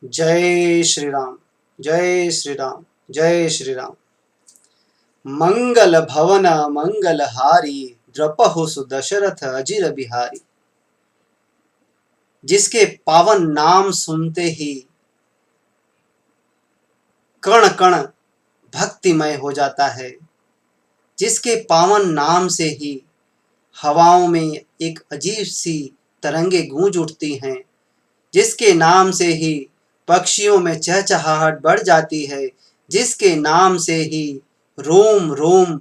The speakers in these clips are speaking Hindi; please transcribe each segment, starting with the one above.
जय श्री राम। जय श्री राम। जय श्री राम। मंगल भवन मंगल हारी, द्रपहु सुदशरथ अजिर बिहारी। जिसके पावन नाम सुनते ही कण कण भक्तिमय हो जाता है, जिसके पावन नाम से ही हवाओं में एक अजीब सी तरंगे गूंज उठती हैं, जिसके नाम से ही पक्षियों में चहचहाहट बढ़ जाती है, जिसके नाम से ही रोम रोम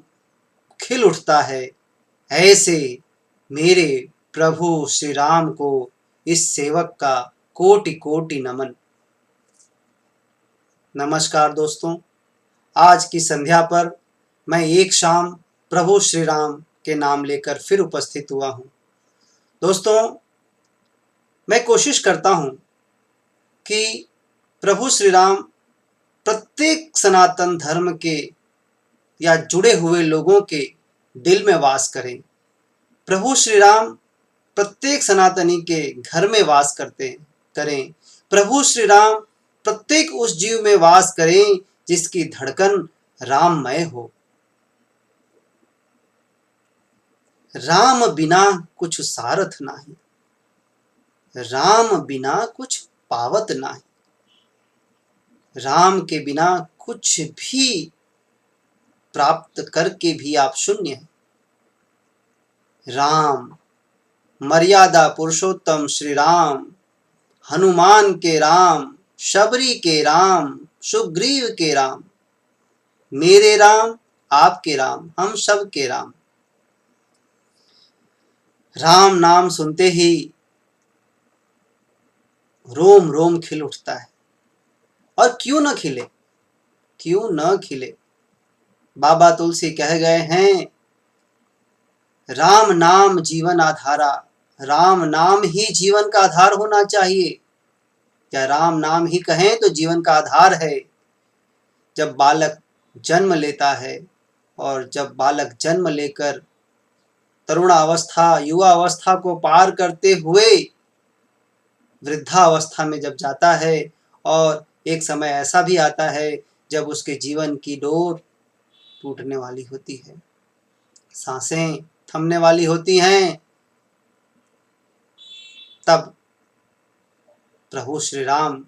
खिल उठता है, ऐसे मेरे प्रभु श्री राम को इस सेवक का कोटि कोटि नमन। नमस्कार दोस्तों, आज की संध्या पर मैं एक शाम प्रभु श्री राम के नाम लेकर फिर उपस्थित हुआ हूँ। दोस्तों, मैं कोशिश करता हूँ कि प्रभु श्री राम प्रत्येक सनातन धर्म के या जुड़े हुए लोगों के दिल में वास करें। प्रभु श्री राम प्रत्येक सनातनी के घर में वास करें। प्रभु श्री राम प्रत्येक उस जीव में वास करें जिसकी धड़कन राममय हो। राम बिना कुछ सारथ नाही, राम बिना कुछ पावत नाही। राम के बिना कुछ भी प्राप्त करके भी आप शून्य हैं। राम, मर्यादा पुरुषोत्तम श्री राम, हनुमान के राम, शबरी के राम, सुग्रीव के राम, मेरे राम, आपके राम, हम सब के राम। राम नाम सुनते ही रोम रोम खिल उठता है। और क्यों न खिले, क्यों न खिले। बाबा तुलसी कह गए हैं, राम नाम जीवन आधारा। राम नाम ही जीवन का आधार होना चाहिए। क्या राम नाम ही कहें तो जीवन का आधार है। जब बालक जन्म लेता है और जब बालक जन्म लेकर तरुणावस्था, युवा अवस्था को पार करते हुए वृद्धावस्था में जब जाता है, और एक समय ऐसा भी आता है जब उसके जीवन की डोर टूटने वाली होती है, सांसें थमने वाली होती हैं, तब प्रभु श्री राम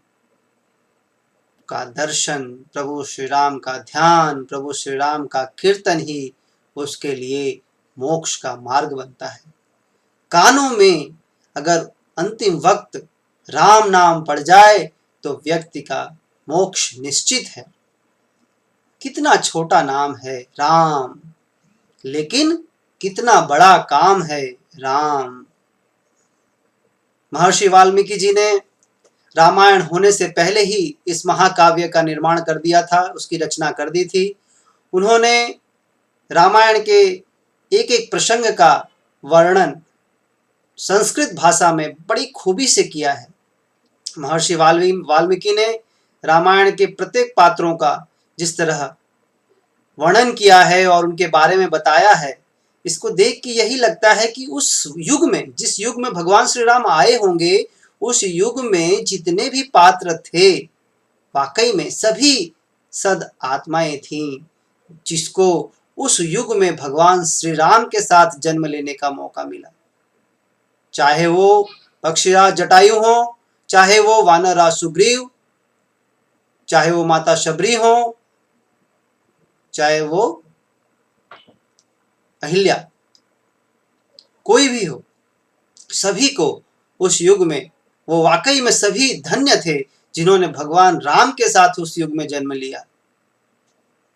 का दर्शन, प्रभु श्री राम का ध्यान, प्रभु श्री राम का कीर्तन ही उसके लिए मोक्ष का मार्ग बनता है। कानों में अगर अंतिम वक्त राम नाम पड़ जाए तो व्यक्ति का मोक्ष निश्चित है। कितना छोटा नाम है राम, लेकिन कितना बड़ा काम है राम। महर्षि वाल्मीकि जी ने रामायण होने से पहले ही इस महाकाव्य का निर्माण कर दिया था, उसकी रचना कर दी थी। उन्होंने रामायण के एक एक प्रसंग का वर्णन संस्कृत भाषा में बड़ी खूबी से किया है। महर्षि वाल्मीकि ने रामायण के प्रत्येक पात्रों का जिस तरह वर्णन किया है और उनके बारे में बताया है, इसको देख के यही लगता है कि उस युग में, जिस युग में भगवान श्री राम आए होंगे, उस युग में जितने भी पात्र थे, वाकई में सभी सद आत्माएं थीं, जिसको उस युग में भगवान श्री राम के साथ जन्म लेने का मौका मिला। चाहे वो पक्षीराज जटायु हो, चाहे वो वानरराज सुग्रीव, चाहे वो माता शबरी हो, चाहे वो अहिल्या, कोई भी हो, सभी को उस युग में, वो वाकई में सभी धन्य थे जिन्होंने भगवान राम के साथ उस युग में जन्म लिया।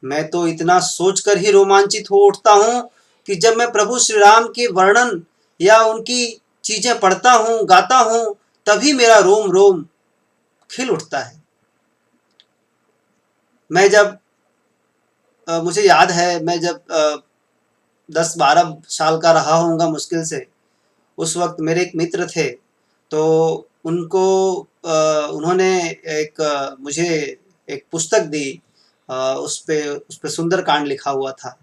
मैं तो इतना सोचकर ही रोमांचित हो उठता हूँ कि जब मैं प्रभु श्री राम के वर्णन या उनकी चीजें पढ़ता हूँ, गाता हूँ, तभी मेरा रोम रोम खिल उठता है। मैं जब मुझे याद है, मैं जब 10-12 साल का रहा होऊंगा मुश्किल से, उस वक्त मेरे एक मित्र थे, तो उनको उन्होंने मुझे एक पुस्तक दी, उस पे सुंदरकांड लिखा हुआ था।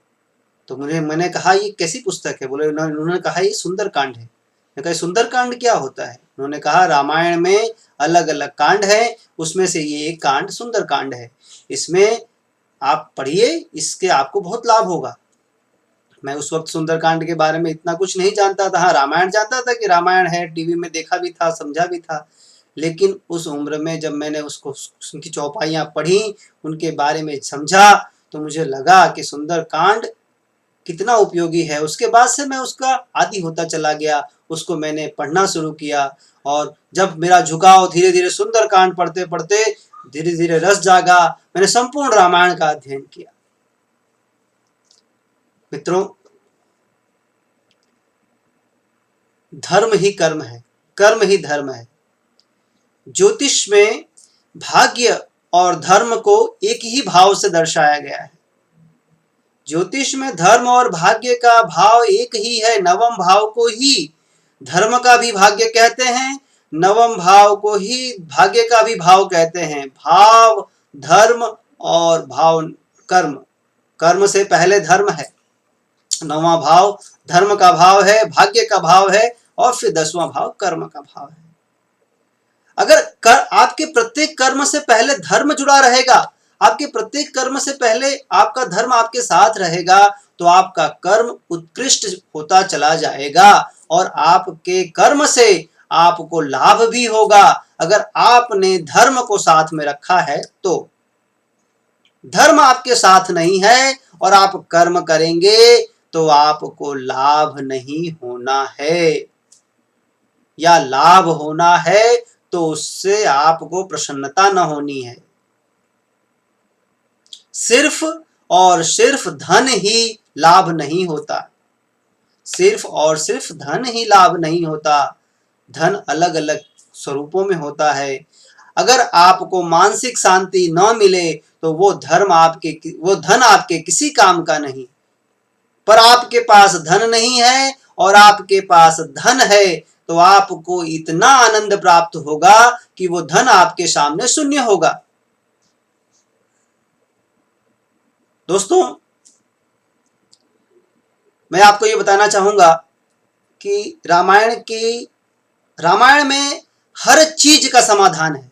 तो मैंने कहा ये कैसी पुस्तक है? बोले, उन्होंने कहा ये सुंदरकांड है। मैं कहा सुंदरकांड क्या होता है? उन्होंने कहा रामायण में अलग अलग कांड है, उसमें से ये एक कांड सुंदर कांड है, इसमें आप पढ़िए, इसके आपको बहुत लाभ होगा। मैं उस वक्त सुंदरकांड के बारे में इतना कुछ नहीं जानता था। हाँ, रामायण जानता था कि रामायण है, टीवी में देखा भी था, समझा भी था, लेकिन उस उम्र में जब मैंने उसको उनकी चौपाइयाँ पढ़ी, उनके बारे में समझा, तो मुझे लगा कि सुंदरकांड कितना उपयोगी है। उसके बाद से मैं उसका आदी होता चला गया, उसको मैंने पढ़ना शुरू किया, और जब मेरा झुकाव धीरे धीरे सुंदरकांड पढ़ते पढ़ते धीरे धीरे रस जागा, मैंने संपूर्ण रामायण का अध्ययन किया। मित्रों, धर्म ही कर्म है, कर्म ही धर्म है। ज्योतिष में भाग्य और धर्म को एक ही भाव से दर्शाया गया है। ज्योतिष में धर्म और भाग्य का भाव एक ही है। नवम भाव को ही धर्म का भी भाग्य कहते हैं, नवम भाव को ही भाग्य का भी भाव कहते हैं। भाव धर्म और भाव कर्म, कर्म से पहले धर्म है, नौवां भाव धर्म का भाव है, भाग्य का भाव है, और फिर 10वां भाव कर्म का भाव है। अगर आपके प्रत्येक कर्म से पहले धर्म जुड़ा रहेगा, आपके प्रत्येक कर्म से पहले आपका धर्म आपके साथ रहेगा, तो आपका कर्म उत्कृष्ट होता चला जाएगा और आपके कर्म से आपको लाभ भी होगा। अगर आपने धर्म को साथ में रखा है तो। धर्म आपके साथ नहीं है और आप कर्म करेंगे तो आपको लाभ नहीं होना है, या लाभ होना है तो उससे आपको प्रसन्नता न होनी है। सिर्फ और सिर्फ धन ही लाभ नहीं होता, सिर्फ और सिर्फ धन ही लाभ नहीं होता। धन अलग अलग स्वरूपों में होता है। अगर आपको मानसिक शांति न मिले तो वो धन आपके किसी काम का नहीं। पर आपके पास धन नहीं है और आपके पास धन है तो आपको इतना आनंद प्राप्त होगा कि वो धन आपके सामने शून्य होगा। दोस्तों, मैं आपको ये बताना चाहूंगा कि रामायण में हर चीज का समाधान है।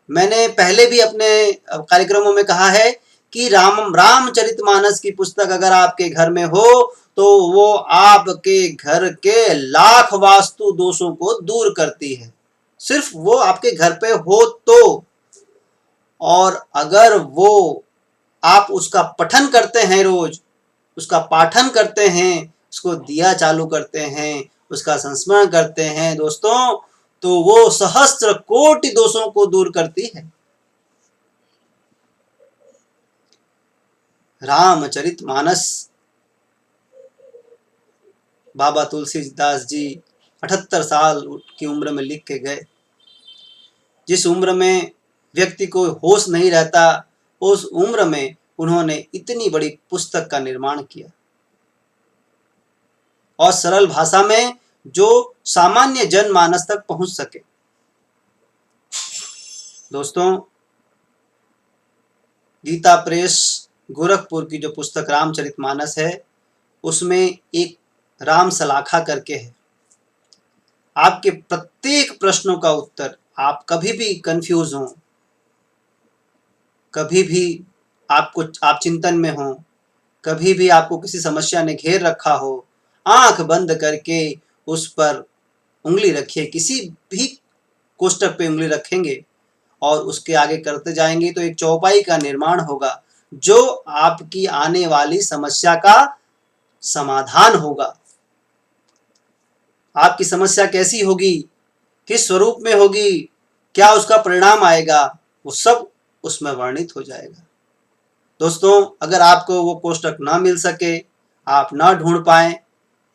मैंने पहले भी अपने कार्यक्रमों में कहा है कि रामचरितमानस की पुस्तक अगर आपके घर में हो तो वो आपके घर के लाख वास्तु दोषों को दूर करती है, सिर्फ वो आपके घर पे हो तो। और अगर वो आप उसका पठन करते हैं, रोज उसका पाठन करते हैं, उसको दिया चालू करते हैं, उसका संस्मरण करते हैं दोस्तों, तो वो सहस्त्र कोटि दोषों को दूर करती है। रामचरितमानस बाबा तुलसीदास जी 78 साल की उम्र में लिख के गए। जिस उम्र में व्यक्ति को होश नहीं रहता, उस उम्र में उन्होंने इतनी बड़ी पुस्तक का निर्माण किया और सरल भाषा में जो सामान्य जनमानस तक पहुंच सके। दोस्तों, गीता प्रेस गोरखपुर की जो पुस्तक रामचरितमानस है, उसमें एक राम सलाखा करके है। आपके प्रत्येक प्रश्नों का उत्तर, आप कभी भी कंफ्यूज हो, कभी भी आप चिंतन में हो, कभी भी आपको किसी समस्या ने घेर रखा हो, आंख बंद करके उस पर उंगली रखिए, किसी भी कोष्टक पे उंगली रखेंगे और उसके आगे करते जाएंगे तो एक चौपाई का निर्माण होगा जो आपकी आने वाली समस्या का समाधान होगा। आपकी समस्या कैसी होगी, किस स्वरूप में होगी, क्या उसका परिणाम आएगा, वो सब उसमें वर्णित हो जाएगा। दोस्तों, अगर आपको वो कोष्टक ना मिल सके, आप ना ढूंढ पाएं,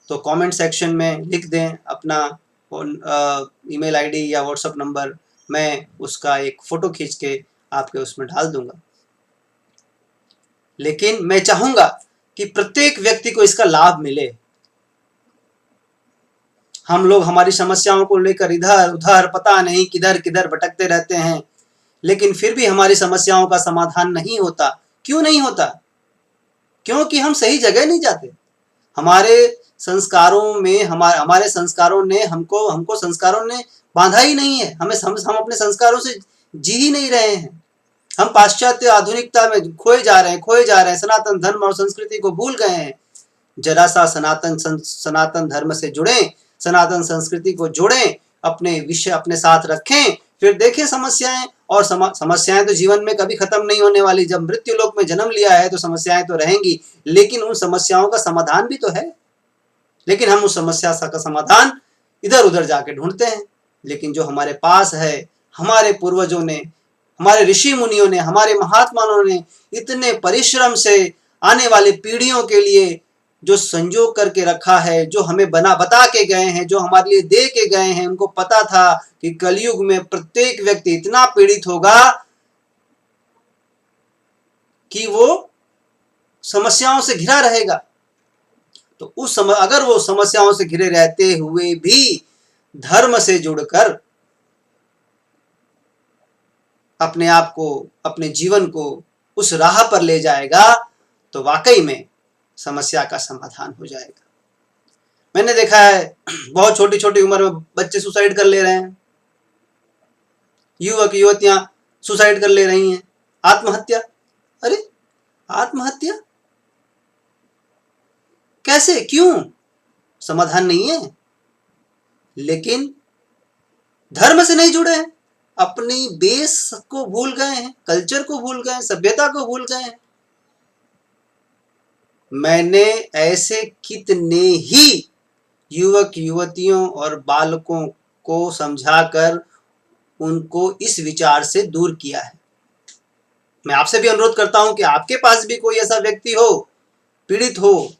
तो कमेंट सेक्शन में लिख दें अपना ईमेल आईडी या व्हाट्सएप नंबर, मैं उसका एक फ़ोटो खींच के आपके उसमें डाल दूंगा। लेकिन मैं चाहूँगा कि प्रत्येक व्यक्ति को इसका लाभ मिले। हम लोग हमारी समस्याओं को लेकर इधर उधर पता नहीं किधर किधर भटकते रहते हैं, लेकिन फिर भी हमारी समस्याओं का समाधान नहीं होता। क्यों नहीं होता? क्योंकि हम सही जगह नहीं जाते। हमारे संस्कारों में हमारे संस्कारों ने हमको संस्कारों ने बांधा ही नहीं है। हम अपने संस्कारों से जी ही नहीं रहे हैं। हम पाश्चात्य आधुनिकता में खोए जा रहे हैं। सनातन धर्म और संस्कृति को भूल गए हैं। जरा सा सनातन धर्म से जुड़ें, सनातन संस्कृति को जोड़ें, अपने विषय अपने साथ रखें, फिर देखें समस्याएं। और समस्याएं तो जीवन में कभी खत्म नहीं होने वाली। जब मृत्यु लोक में जन्म लिया है तो समस्याएं तो रहेंगी, लेकिन उन समस्याओं का समाधान भी तो है। लेकिन हम उस समस्या का समाधान इधर उधर जाके ढूंढते हैं। लेकिन जो हमारे पास है, हमारे पूर्वजों ने, हमारे ऋषि मुनियों ने, हमारे महात्माओं ने इतने परिश्रम से आने वाली पीढ़ियों के लिए जो संजो करके रखा है, जो हमें बता के गए हैं, जो हमारे लिए दे के गए हैं। उनको पता था कि कलयुग में प्रत्येक व्यक्ति इतना पीड़ित होगा कि वो समस्याओं से घिरा रहेगा। तो अगर वो समस्याओं से घिरे रहते हुए भी धर्म से जुड़कर अपने आप को, अपने जीवन को उस राह पर ले जाएगा तो वाकई में समस्या का समाधान हो जाएगा। मैंने देखा है बहुत छोटी छोटी उम्र में बच्चे सुसाइड कर ले रहे हैं, युवक युवतियां सुसाइड कर ले रही हैं, आत्महत्या। अरे आत्महत्या कैसे, क्यों? समाधान नहीं है। लेकिन धर्म से नहीं जुड़े हैं, अपनी बेस को भूल गए हैं, कल्चर को भूल गए हैं, सभ्यता को भूल गए हैं। मैंने ऐसे कितने ही युवक युवतियों और बालकों को समझाकर उनको इस विचार से दूर किया है। मैं आपसे भी अनुरोध करता हूं कि आपके पास भी कोई ऐसा व्यक्ति हो, पीड़ित हो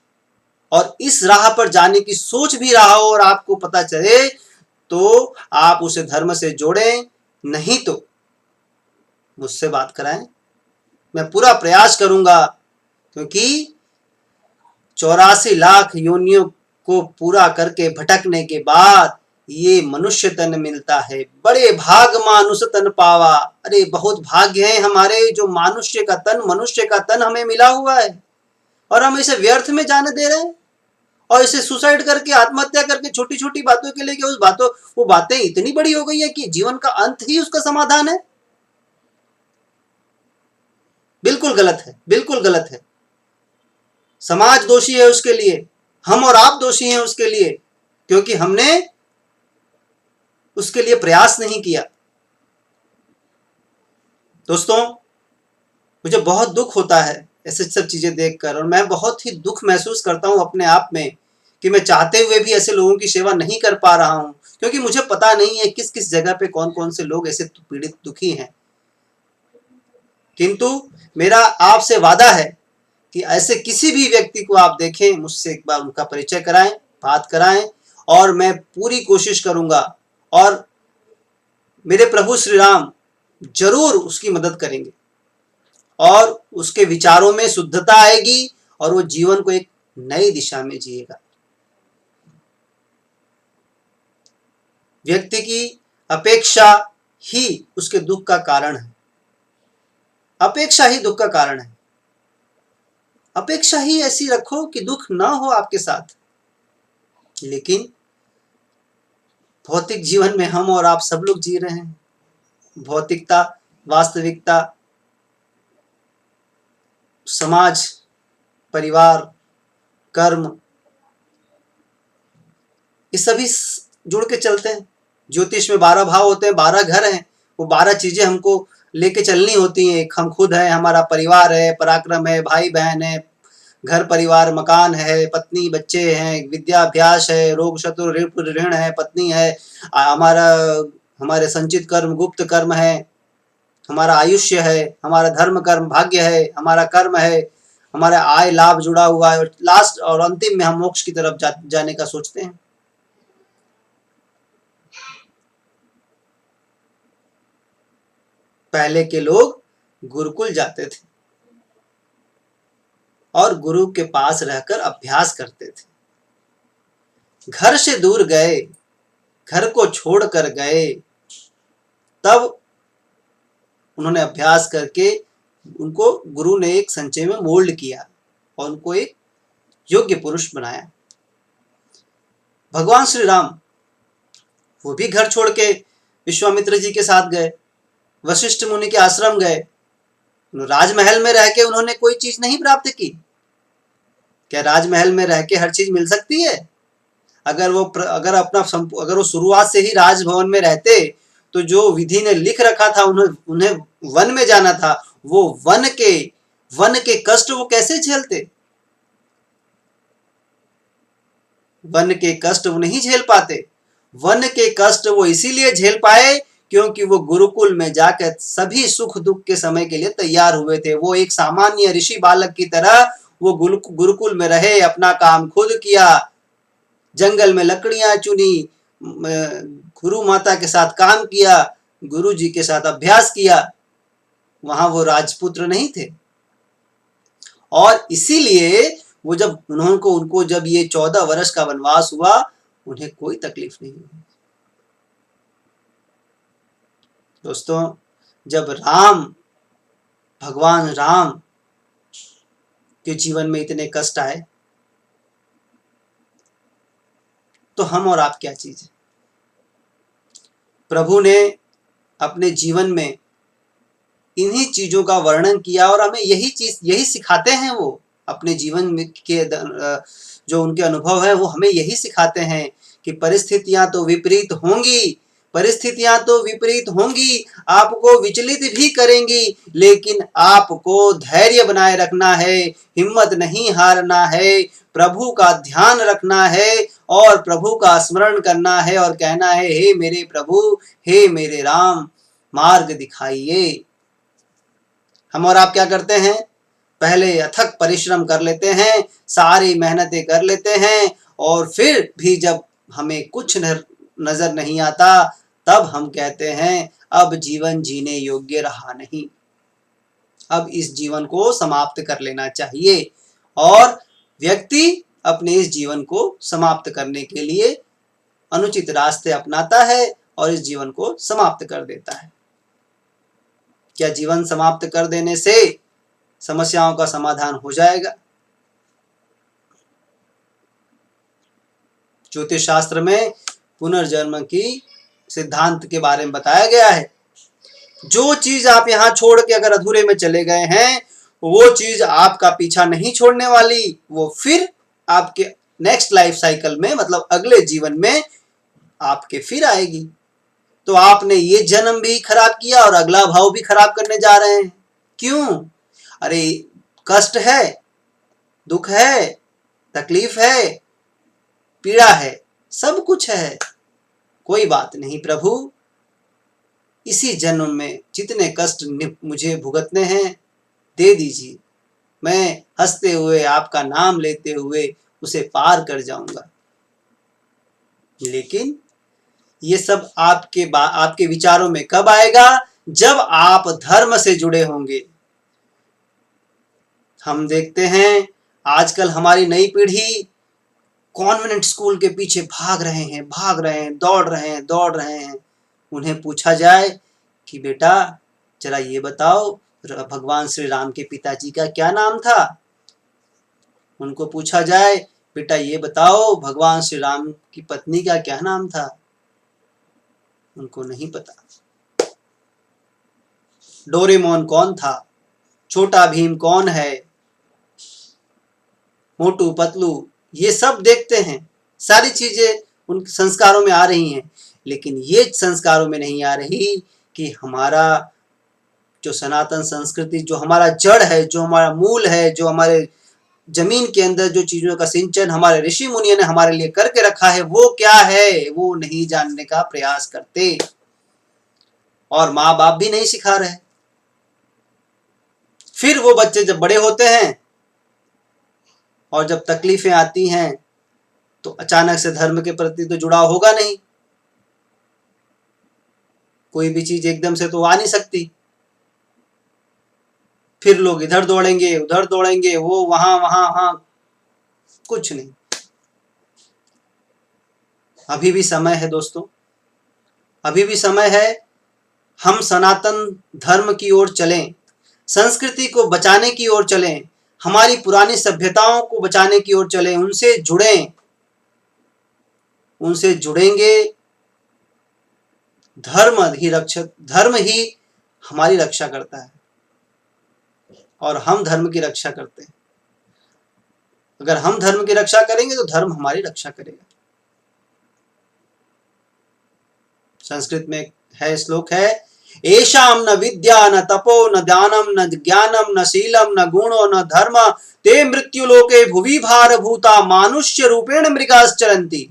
और इस राह पर जाने की सोच भी रहा हो और आपको पता चले, तो आप उसे धर्म से जोड़ें, नहीं तो मुझसे बात कराएं। मैं पूरा प्रयास करूंगा, क्योंकि 84 लाख योनियों को पूरा करके भटकने के बाद ये मनुष्य तन मिलता है। बड़े भाग मानुष तन पावा। अरे बहुत भाग्य है हमारे जो मनुष्य का तन हमें मिला हुआ है, और हम इसे व्यर्थ में जाने दे रहे हैं। और इसे सुसाइड करके, आत्महत्या करके, छोटी छोटी बातों के लिए वो बातें इतनी बड़ी हो गई है कि जीवन का अंत ही उसका समाधान है। बिल्कुल गलत है, बिल्कुल गलत है। समाज दोषी है उसके लिए, हम और आप दोषी हैं उसके लिए, क्योंकि हमने उसके लिए प्रयास नहीं किया। दोस्तों, मुझे बहुत दुख होता है ऐसे सब चीजें देखकर, और मैं बहुत ही दुख महसूस करता हूं अपने आप में कि मैं चाहते हुए भी ऐसे लोगों की सेवा नहीं कर पा रहा हूं, क्योंकि मुझे पता नहीं है किस किस जगह पे कौन कौन से लोग ऐसे पीड़ित दुखी हैं। किंतु मेरा आपसे वादा है कि ऐसे किसी भी व्यक्ति को आप देखें, मुझसे एक बार उनका परिचय कराएं, बात कराएं, और मैं पूरी कोशिश करूंगा और मेरे प्रभु श्री राम जरूर उसकी मदद करेंगे और उसके विचारों में शुद्धता आएगी और वो जीवन को एक नई दिशा में जिएगा। व्यक्ति की अपेक्षा ही उसके दुख का कारण है। अपेक्षा ही दुख का कारण है। अपेक्षा ही ऐसी रखो कि दुख ना हो आपके साथ। लेकिन भौतिक जीवन में हम और आप सब लोग जी रहे हैं। भौतिकता, वास्तविकता, समाज, परिवार, कर्म, ये सभी जुड़ के चलते हैं। ज्योतिष में 12 भाव होते हैं, 12 घर हैं। वो 12 चीजें हमको लेके चलनी होती हैं। एक हम खुद हैं, हमारा परिवार है, पराक्रम है, भाई बहन है, घर परिवार मकान है, पत्नी बच्चे हैं, विद्याभ्यास है, रोग शत्रु ऋण है, पत्नी है, हमारे संचित कर्म गुप्त कर्म है, हमारा आयुष्य है, हमारा धर्म कर्म भाग्य है, हमारा कर्म है, हमारा आय लाभ जुड़ा हुआ है, और लास्ट और अंतिम में हम मोक्ष की तरफ जाने का सोचते हैं। पहले के लोग गुरुकुल जाते थे और गुरु के पास रहकर अभ्यास करते थे। घर से दूर गए, घर को छोड़कर गए, तब उन्होंने अभ्यास करके उनको गुरु ने एक संचय में मोल्ड किया और उनको एक योग्य पुरुष बनाया। भगवान श्री राम वो भी घर छोड़ के विश्वामित्र जी के साथ गए, वशिष्ठ मुनि के आश्रम गए। राजमहल में रह के उन्होंने कोई चीज नहीं प्राप्त की। क्या राजमहल में रह के हर चीज मिल सकती है? अगर वो शुरुआत से ही राजभवन में रहते तो जो विधि ने लिख रखा था उन्हें वन में जाना था, वो वन के कष्ट वो कैसे झेलते? वन के कष्ट वो नहीं झेल पाते। वन के कष्ट वो इसीलिए झेल पाए क्योंकि वो गुरुकुल में जाकर सभी सुख दुख के समय के लिए तैयार हुए थे। वो एक सामान्य ऋषि बालक की तरह वो गुरुकुल में रहे, अपना काम खुद किया, जंगल में लकड़ियां चुनी, गुरु माता के साथ काम किया, गुरु जी के साथ अभ्यास किया। वहां वो राजपुत्र नहीं थे। और इसीलिए वो जब उनको जब ये 14 वर्ष का वनवास हुआ, उन्हें कोई तकलीफ नहीं हुई। दोस्तों, जब भगवान राम के जीवन में इतने कष्ट आए तो हम और आप क्या चीज है? प्रभु ने अपने जीवन में इन्हीं चीजों का वर्णन किया और हमें यही सिखाते हैं। वो अपने जीवन में के जो उनके अनुभव है वो हमें यही सिखाते हैं कि परिस्थितियां तो विपरीत होंगी, आपको विचलित भी करेंगी, लेकिन आपको धैर्य बनाए रखना है, हिम्मत नहीं हारना है, प्रभु का ध्यान रखना है और प्रभु का स्मरण करना है और कहना है, हे मेरे प्रभु, हे मेरे राम, मार्ग दिखाइए। हम और आप क्या करते हैं? पहले अथक परिश्रम कर लेते हैं, सारी मेहनतें कर लेते हैं और फिर भी जब हमें कुछ नजर नहीं आता तब हम कहते हैं अब जीवन जीने योग्य रहा नहीं, अब इस जीवन को समाप्त कर लेना चाहिए। और व्यक्ति अपने इस जीवन को समाप्त करने के लिए अनुचित रास्ते अपनाता है और इस जीवन को समाप्त कर देता है। क्या जीवन समाप्त कर देने से समस्याओं का समाधान हो जाएगा? ज्योतिष शास्त्र में पुनर्जन्म की सिद्धांत के बारे में बताया गया है। जो चीज आप यहां छोड़ के अगर अधूरे में चले गए हैं, वो चीज आपका पीछा नहीं छोड़ने वाली, वो फिर आपके नेक्स्ट लाइफ साइकिल में, मतलब अगले जीवन में आपके फिर आएगी। तो आपने ये जन्म भी खराब किया और अगला भाव भी खराब करने जा रहे हैं। क्यों? अरे कष्ट है, दुख है, तकलीफ है, पीड़ा है, सब कुछ है। कोई बात नहीं प्रभु, इसी जन्म में जितने कष्ट मुझे भुगतने हैं दे दीजिए, मैं हंसते हुए आपका नाम लेते हुए उसे पार कर जाऊंगा। लेकिन ये सब आपके विचारों में कब आएगा? जब आप धर्म से जुड़े होंगे। हम देखते हैं आजकल हमारी नई पीढ़ी कॉन्वेंट स्कूल के पीछे भाग रहे हैं, दौड़ रहे हैं। उन्हें पूछा जाए कि बेटा जरा ये बताओ भगवान श्री राम के पिताजी का क्या नाम था? उनको पूछा जाए बेटा ये बताओ भगवान श्री राम की पत्नी का क्या नाम था? उनको नहीं पता। डोरेमोन कौन था? छोटा भीम कौन है? मोटू पतलू, ये सब देखते हैं। सारी चीजें उन संस्कारों में आ रही हैं, लेकिन ये संस्कारों में नहीं आ रही कि हमारा जो सनातन संस्कृति, जो हमारा जड़ है, जो हमारा मूल है, जो हमारे जमीन के अंदर जो चीजों का सिंचन हमारे ऋषि मुनियों ने हमारे लिए करके रखा है, वो क्या है वो नहीं जानने का प्रयास करते और माँ बाप भी नहीं सिखा रहे। फिर वो बच्चे जब बड़े होते हैं और जब तकलीफें आती हैं तो अचानक से धर्म के प्रति तो जुड़ाव होगा नहीं। कोई भी चीज एकदम से तो आ नहीं सकती। फिर लोग इधर दौड़ेंगे, उधर दौड़ेंगे, वो वहां कुछ नहीं। अभी भी समय है दोस्तों, अभी भी समय है। हम सनातन धर्म की ओर चलें, संस्कृति को बचाने की ओर चलें, हमारी पुरानी सभ्यताओं को बचाने की ओर चलें, उनसे जुड़ें। उनसे जुड़ेंगे, धर्म ही हमारी रक्षा करता है और हम धर्म की रक्षा करते हैं। अगर हम धर्म की रक्षा करेंगे तो धर्म हमारी रक्षा करेगा। संस्कृत में है श्लोक है, एषाम न विद्या न तपो न दानम न ज्ञानम न शीलम न गुणो न धर्म ते मृत्युलोके भुवि भारभूता मानुष्य रूपेण मृगाश्चरन्ति।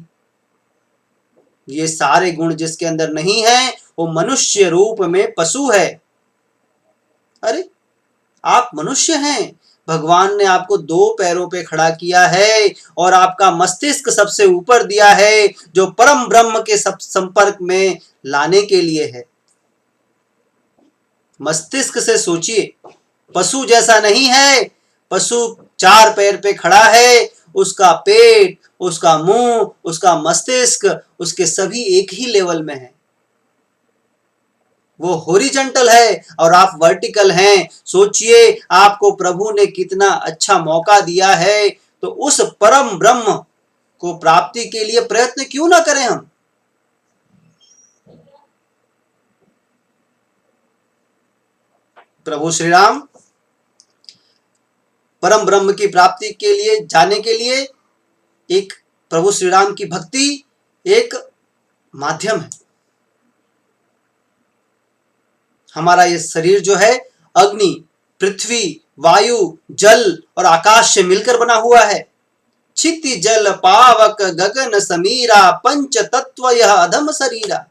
ये सारे गुण जिसके अंदर नहीं है वो मनुष्य रूप में पशु है। अरे आप मनुष्य हैं, भगवान ने आपको 2 पैरों पे खड़ा किया है और आपका मस्तिष्क सबसे ऊपर दिया है जो परम ब्रह्म के संपर्क में लाने के लिए है। मस्तिष्क से सोचिए, पशु जैसा नहीं है। पशु 4 पैर पे खड़ा है, उसका पेट, उसका मुंह, उसका मस्तिष्क, उसके सभी एक ही लेवल में है। वो हॉरिजॉन्टल है और आप वर्टिकल हैं। सोचिए आपको प्रभु ने कितना अच्छा मौका दिया है, तो उस परम ब्रह्म को प्राप्ति के लिए प्रयत्न क्यों ना करें हम। प्रभु श्री राम परम ब्रह्म की प्राप्ति के लिए जाने के लिए एक प्रभु श्री राम की भक्ति एक माध्यम है। हमारा ये शरीर जो है अग्नि, पृथ्वी, वायु, जल और आकाश से मिलकर बना हुआ है। क्षिति जल पावक गगन समीरा पंच तत्व यह अधम शरीरा।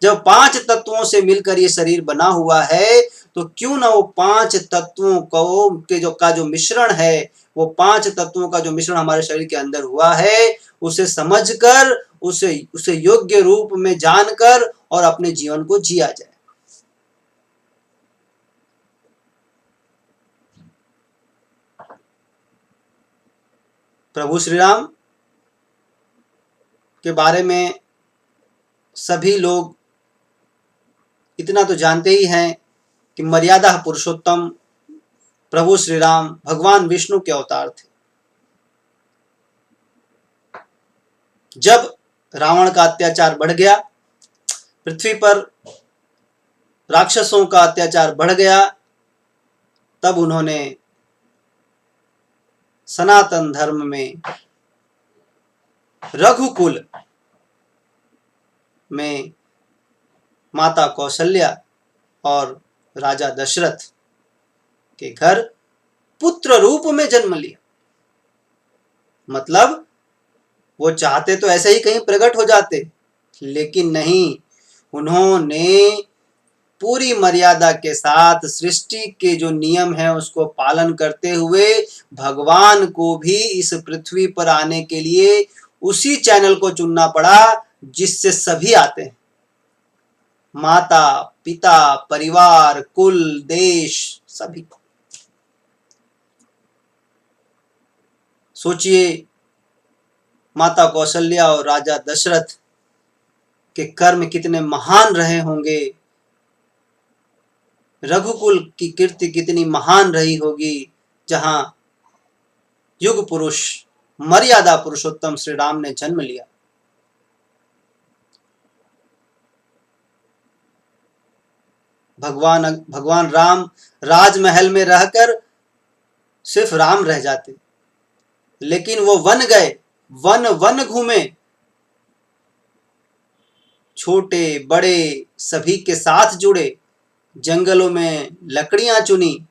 जब 5 तत्वों से मिलकर ये शरीर बना हुआ है तो क्यों ना वो 5 तत्वों को का जो मिश्रण है, वो 5 तत्वों का जो मिश्रण हमारे शरीर के अंदर हुआ है उसे समझकर, उसे योग्य रूप में जानकर और अपने जीवन को जिया जाए। प्रभु श्री राम के बारे में सभी लोग इतना तो जानते ही हैं कि मर्यादा पुरुषोत्तम प्रभु श्री राम भगवान विष्णु के अवतार थे। जब रावण का अत्याचार बढ़ गया, पृथ्वी पर राक्षसों का अत्याचार बढ़ गया, तब उन्होंने सनातन धर्म में रघुकुल में माता कौशल्या और राजा दशरथ के घर पुत्र रूप में जन्म लिया। मतलब वो चाहते तो ऐसे ही कहीं प्रकट हो जाते, लेकिन नहीं, उन्होंने पूरी मर्यादा के साथ सृष्टि के जो नियम है उसको पालन करते हुए भगवान को भी इस पृथ्वी पर आने के लिए उसी चैनल को चुनना पड़ा जिससे सभी आते हैं। माता, पिता, परिवार, कुल, देश, सभी। सोचिए माता कौशल्या और राजा दशरथ के कर्म कितने महान रहे होंगे, रघुकुल की कीर्ति कितनी महान रही होगी, जहां युग पुरुष मर्यादा पुरुषोत्तम श्री राम ने जन्म लिया। भगवान राम राजमहल में रहकर सिर्फ राम रह जाते, लेकिन वो वन गए, वन घूमे, छोटे बड़े सभी के साथ जुड़े, जंगलों में लकड़ियां चुनी,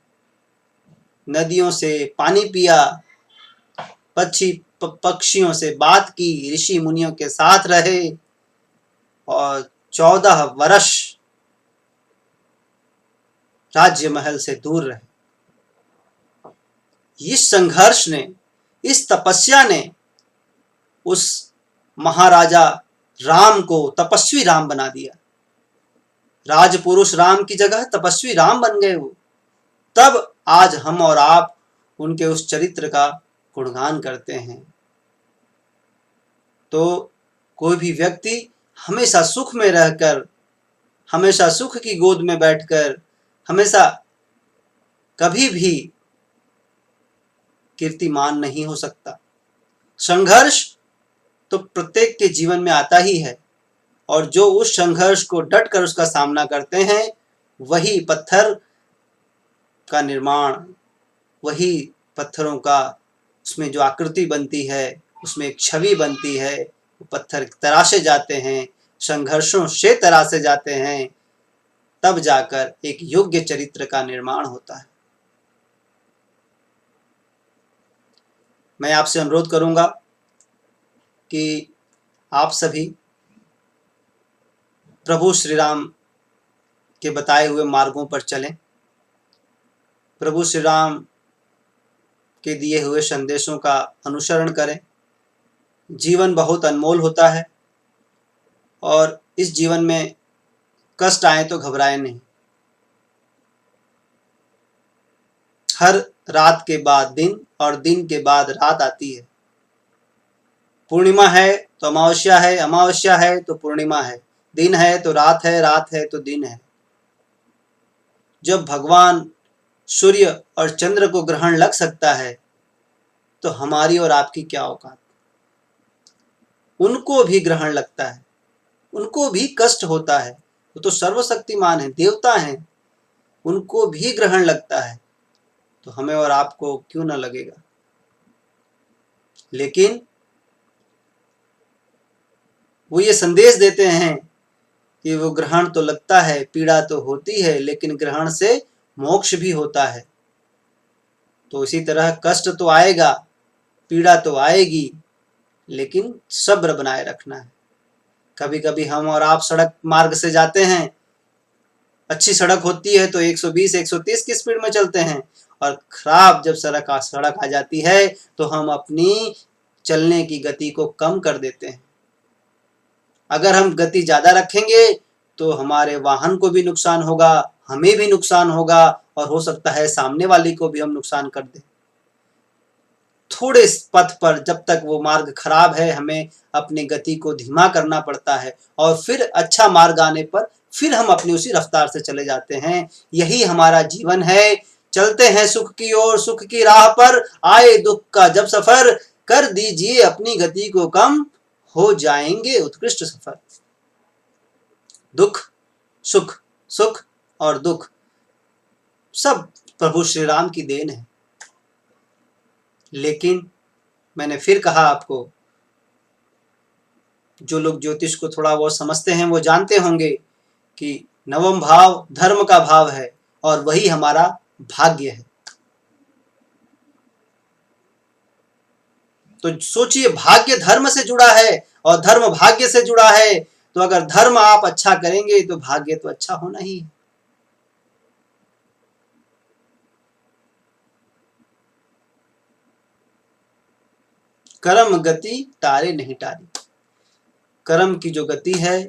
नदियों से पानी पिया, पक्षियों से बात की, ऋषि मुनियों के साथ रहे और 14 वर्ष राज्य महल से दूर रहे। इस संघर्ष ने, इस तपस्या ने उस महाराजा राम को तपस्वी राम बना दिया। राजपुरुष राम की जगह तपस्वी राम बन गए वो। तब आज हम और आप उनके उस चरित्र का गुणगान करते हैं। तो कोई भी व्यक्ति हमेशा सुख में रहकर, हमेशा सुख की गोद में बैठकर, हमेशा कभी भी कीर्तिमान नहीं हो सकता। संघर्ष तो प्रत्येक के जीवन में आता ही है, और जो उस संघर्ष को डट कर उसका सामना करते हैं, वही पत्थर का निर्माण, वही पत्थरों का उसमें जो आकृति बनती है, उसमें एक छवि बनती है, वो पत्थर तराशे जाते हैं, संघर्षों से तराशे जाते हैं, तब जाकर एक योग्य चरित्र का निर्माण होता है। मैं आपसे अनुरोध करूंगा कि आप सभी प्रभु श्री राम के बताए हुए मार्गों पर चलें, प्रभु श्री राम के दिए हुए संदेशों का अनुसरण करें। जीवन बहुत अनमोल होता है, और इस जीवन में कष्ट आए तो घबराए नहीं। हर रात के बाद दिन और दिन के बाद रात आती है। पूर्णिमा है तो अमावस्या है, अमावस्या है तो पूर्णिमा है, दिन है तो रात है, रात है तो दिन है। जब भगवान सूर्य और चंद्र को ग्रहण लग सकता है, तो हमारी और आपकी क्या औकात। उनको भी ग्रहण लगता है, उनको भी कष्ट होता है, वो तो सर्वशक्तिमान है, देवता हैं, उनको भी ग्रहण लगता है, तो हमें और आपको क्यों न लगेगा। लेकिन वो ये संदेश देते हैं कि वो ग्रहण तो लगता है, पीड़ा तो होती है, लेकिन ग्रहण से मोक्ष भी होता है। तो इसी तरह कष्ट तो आएगा, पीड़ा तो आएगी, लेकिन सब्र बनाए रखना है। कभी कभी हम और आप सड़क मार्ग से जाते हैं, अच्छी सड़क होती है तो 120 130 की स्पीड में चलते हैं, और खराब जब सड़क आ जाती है तो हम अपनी चलने की गति को कम कर देते हैं। अगर हम गति ज़्यादा रखेंगे तो हमारे वाहन को भी नुकसान होगा, हमें भी नुकसान होगा, और हो सकता है सामने वाले को भी हम नुकसान कर दें। थोड़े पथ पर जब तक वो मार्ग खराब है, हमें अपनी गति को धीमा करना पड़ता है, और फिर अच्छा मार्ग आने पर फिर हम अपनी उसी रफ्तार से चले जाते हैं। यही हमारा जीवन है। चलते हैं सुख की ओर, सुख की राह पर, आए दुख का जब सफर, कर दीजिए अपनी गति को कम, हो जाएंगे उत्कृष्ट सफर। दुख सुख, सुख और दुख सब प्रभु श्री राम की देन है। लेकिन मैंने फिर कहा आपको, जो लोग ज्योतिष को थोड़ा बहुत समझते हैं वो जानते होंगे कि नवम भाव धर्म का भाव है, और वही हमारा भाग्य है। तो सोचिए, भाग्य धर्म से जुड़ा है और धर्म भाग्य से जुड़ा है, तो अगर धर्म आप अच्छा करेंगे तो भाग्य तो अच्छा होना ही है। कर्म गति तारे नहीं टारी। कर्म की जो गति है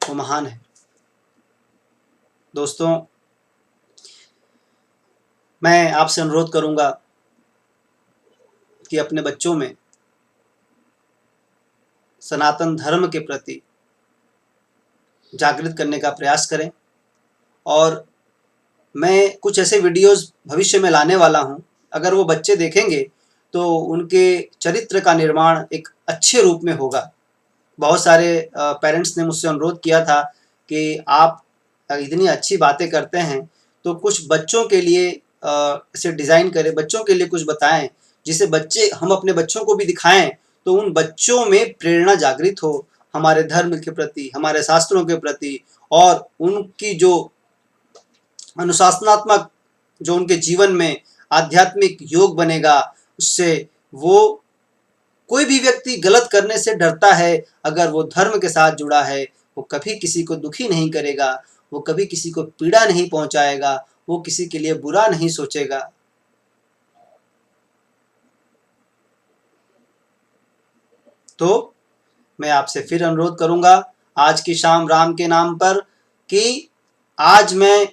वो महान है। दोस्तों, मैं आपसे अनुरोध करूंगा कि अपने बच्चों में सनातन धर्म के प्रति जागृत करने का प्रयास करें, और मैं कुछ ऐसे वीडियोस भविष्य में लाने वाला हूं। अगर वो बच्चे देखेंगे तो उनके चरित्र का निर्माण एक अच्छे रूप में होगा। बहुत सारे पेरेंट्स ने मुझसे अनुरोध किया था कि आप इतनी अच्छी बातें करते हैं तो कुछ बच्चों के लिए इसे डिज़ाइन करें, बच्चों के लिए कुछ बताएं, जिसे बच्चे, हम अपने बच्चों को भी दिखाएं, तो उन बच्चों में प्रेरणा जागृत हो हमारे धर्म के प्रति, हमारे शास्त्रों के प्रति, और उनकी जो अनुशासनात्मक, जो उनके जीवन में आध्यात्मिक योग बनेगा, उससे वो, कोई भी व्यक्ति गलत करने से डरता है, अगर वो धर्म के साथ जुड़ा है, वो कभी किसी को दुखी नहीं करेगा, वो कभी किसी को पीड़ा नहीं पहुंचाएगा, वो किसी के लिए बुरा नहीं सोचेगा। तो मैं आपसे फिर अनुरोध करूंगा आज की शाम राम के नाम पर, कि आज मैं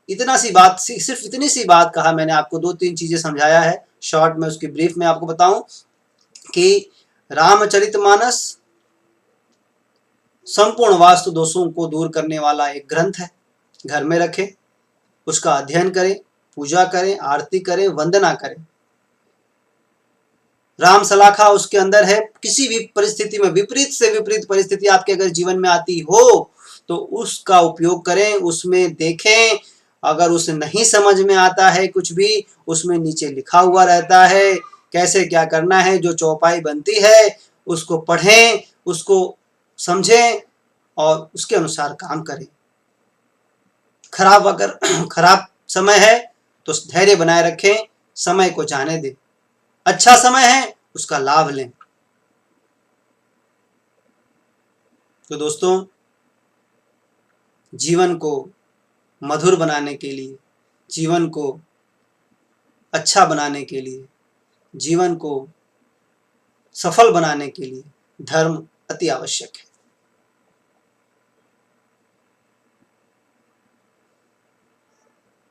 इतना सी बात, सिर्फ इतनी सी बात कहा मैंने आपको, 2-3 चीजें समझाया है शॉर्ट में। उसकी ब्रीफ में आपको बताऊं कि रामचरितमानस संपूर्ण वास्तु दोषों को दूर करने वाला एक ग्रंथ है। घर में रखें, उसका अध्ययन करें, पूजा करें, आरती करें, वंदना करें। राम सलाखा उसके अंदर है। किसी भी परिस्थिति में विपरीत से विपरीत परिस्थिति आपके अगर जीवन में आती हो तो उसका उपयोग करें, उसमें देखें। अगर उसे नहीं समझ में आता है कुछ भी, उसमें नीचे लिखा हुआ रहता है कैसे क्या करना है। जो चौपाई बनती है उसको पढ़ें, उसको समझें और उसके अनुसार काम करें। अगर खराब समय है तो धैर्य बनाए रखें, समय को जाने दें। अच्छा समय है उसका लाभ लें। तो दोस्तों, जीवन को मधुर बनाने के लिए, जीवन को अच्छा बनाने के लिए, जीवन को सफल बनाने के लिए धर्म अति आवश्यक है।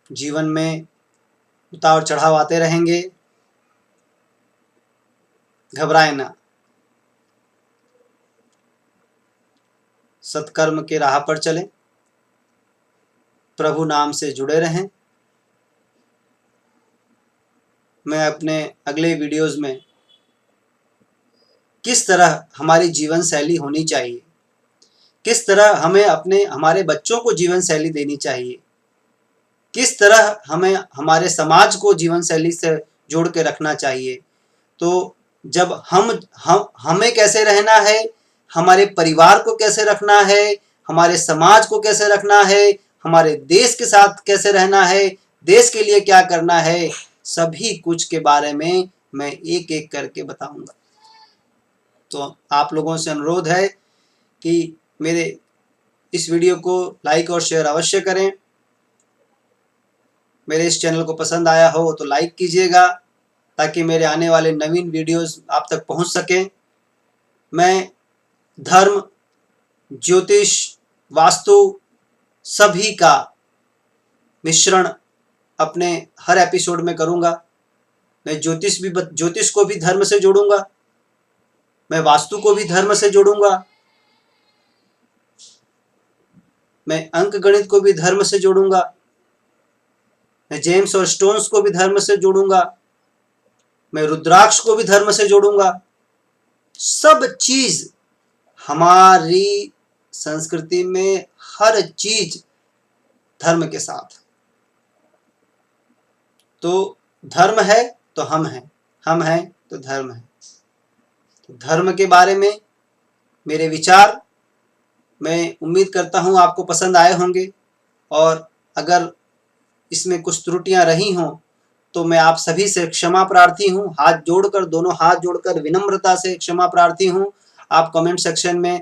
जीवन में उतार चढ़ाव आते रहेंगे, घबराए ना। सत्कर्म के राह पर चलें, प्रभु नाम से जुड़े रहें। मैं अपने अगले वीडियोस में किस तरह हमारी जीवन शैली होनी चाहिए, किस तरह हमें हमारे बच्चों को जीवन शैली देनी चाहिए, किस तरह हमें हमारे समाज को जीवन शैली से जोड़ के रखना चाहिए। तो जब हमें कैसे रहना है, हमारे परिवार को कैसे रखना है, हमारे समाज को कैसे रखना है, हमारे देश के साथ कैसे रहना है, देश के लिए क्या करना है, सभी कुछ के बारे में मैं एक एक करके बताऊंगा। तो आप लोगों से अनुरोध है कि मेरे इस वीडियो को लाइक और शेयर अवश्य करें। मेरे इस चैनल को पसंद आया हो तो लाइक कीजिएगा ताकि मेरे आने वाले नवीन वीडियोस आप तक पहुंच सकें। मैं धर्म, ज्योतिष, वास्तु सभी का मिश्रण अपने हर एपिसोड में करूंगा। मैं ज्योतिष को भी धर्म से जोड़ूंगा, मैं वास्तु को भी धर्म से जोड़ूंगा, मैं अंक गणित को भी धर्म से जोड़ूंगा, मैं जेम्स और स्टोन्स को भी धर्म से जोड़ूंगा, मैं रुद्राक्ष को भी धर्म से जोड़ूंगा। सब चीज हमारी संस्कृति में, हर चीज धर्म के साथ। तो धर्म है तो हम हैं, हम हैं तो धर्म है। तो धर्म के बारे में मेरे विचार मैं उम्मीद करता हूँ आपको पसंद आए होंगे, और अगर इसमें कुछ त्रुटियां रही हों तो मैं आप सभी से क्षमा प्रार्थी हूँ। दोनों हाथ जोड़कर विनम्रता से क्षमा प्रार्थी हूँ। आप कमेंट सेक्शन में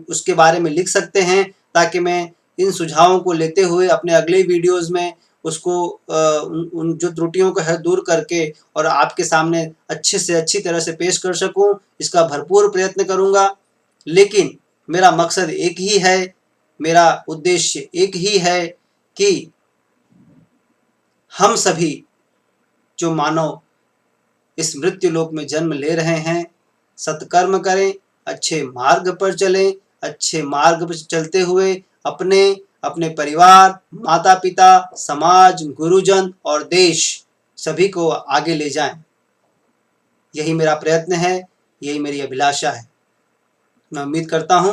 उसके बारे में लिख सकते हैं ताकि मैं इन सुझावों को लेते हुए अपने अगले वीडियोस में उसको उन जो त्रुटियों को है दूर करके और आपके सामने अच्छे से अच्छी तरह से पेश कर सकूं, इसका भरपूर प्रयत्न करूंगा। लेकिन मेरा मकसद एक ही है, मेरा उद्देश्य एक ही है कि हम सभी जो मानव इस मृत्यु लोक में जन्म ले रहे हैं, सत्कर्म करें, अच्छे मार्ग पर चलें, अच्छे मार्ग पर चलते हुए अपने अपने परिवार, माता पिता, समाज, गुरुजन और देश सभी को आगे ले जाएं। यही मेरा प्रयत्न है, यही मेरी अभिलाषा है। मैं उम्मीद करता हूं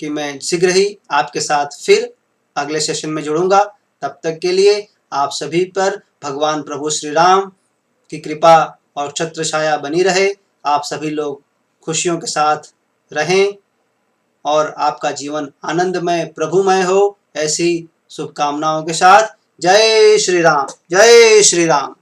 कि मैं शीघ्र ही आपके साथ फिर अगले सेशन में जुड़ूंगा। तब तक के लिए आप सभी पर भगवान प्रभु श्री राम की कृपा और छत्र छाया बनी रहे। आप सभी लोग खुशियों के साथ रहें और आपका जीवन आनंदमय, प्रभुमय हो, ऐसी शुभकामनाओं के साथ। जय श्री राम, जय श्री राम।